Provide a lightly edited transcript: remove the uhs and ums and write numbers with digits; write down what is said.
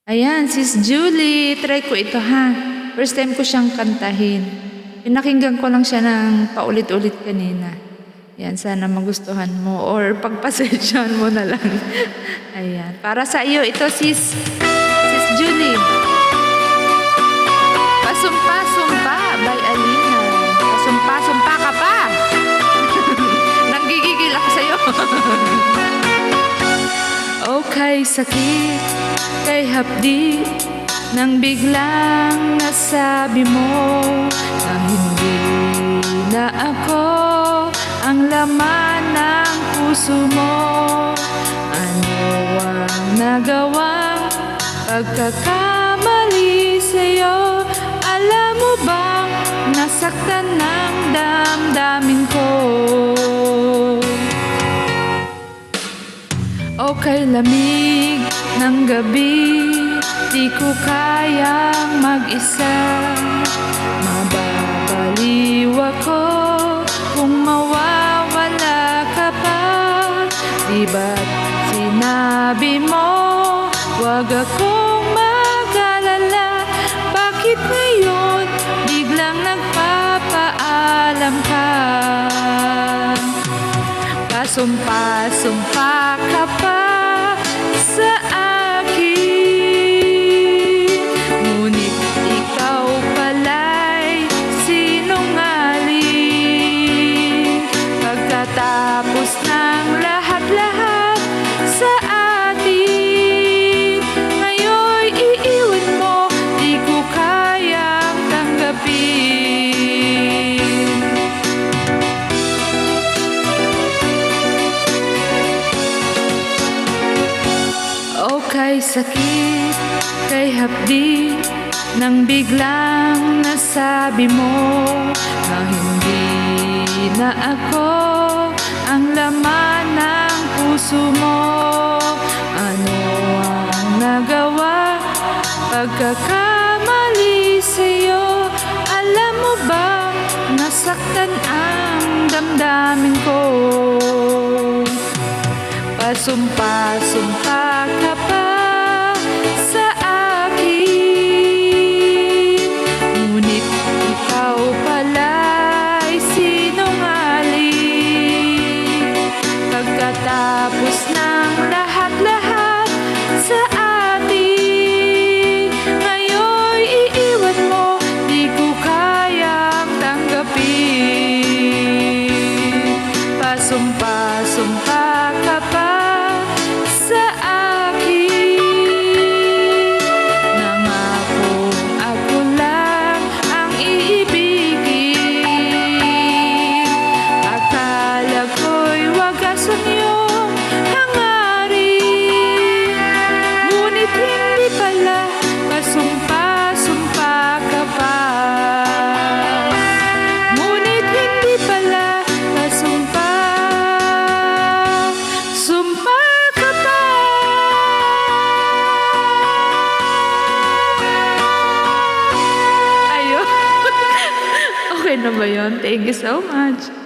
Ayan, Sis Julie, try ko ito ha. First time ko siyang kantahin. Pinakinggan ko lang siya ng paulit-ulit kanina. Yan, sana magustuhan mo or pagpasensyahan mo na lang. Ayan, para sa iyo ito Sis Julie. Pasumpa-sumpa by Alina. Pasumpa-sumpa ka pa. Nanggigigil ako sa'yo. Okay, sakit kay hapdi nang biglang nasabi mo na hindi na ako ang laman ng puso mo. Ano ang nagawang pagkakamali sa'yo? Alam mo bang nasaktan ng damdamin ko? Okay, lamig ng gabi, di ko kayang mag-isa. Mababaliw ako kung mawawala ka pa. Di ba't sinabi mo, wag akong mag-alala? Bakit ngayon biglang nagpapaalam ka? Pasumpa-sumpa ka pa sa akin, ngunit ikaw pala'y sinungaling. Pagkatapos ng lahat-lahat sa atin, ngayon'y iiwan mo, di ko kayang tanggapin. Okay, sakit kay hapdi nang biglang nasabi mo na hindi na ako ang laman ng puso mo. Ano ang nagawa pagkakamali sa'yo? Alam mo bang nasaktan ang damdamin ko? Pasumpa-sumpa ka pa sa akin, ngunit ikaw pala'y sinungaling. Pagkatapos ng lahat-lahat sa atin, ngayon'y iiwan mo, di ko kayang tanggapin. Pasumpa-sumpa ka pa sa akin, nangakong ako lang ang iibigin. Akala ko'y wagasan yung hangarin, ngunit hindi pala. Pasumpa-sumpa ka pa, ngunit hindi pala. Pasumpa-sumpa ka pa. Ayun. Okay na ba yun? Thank you so much.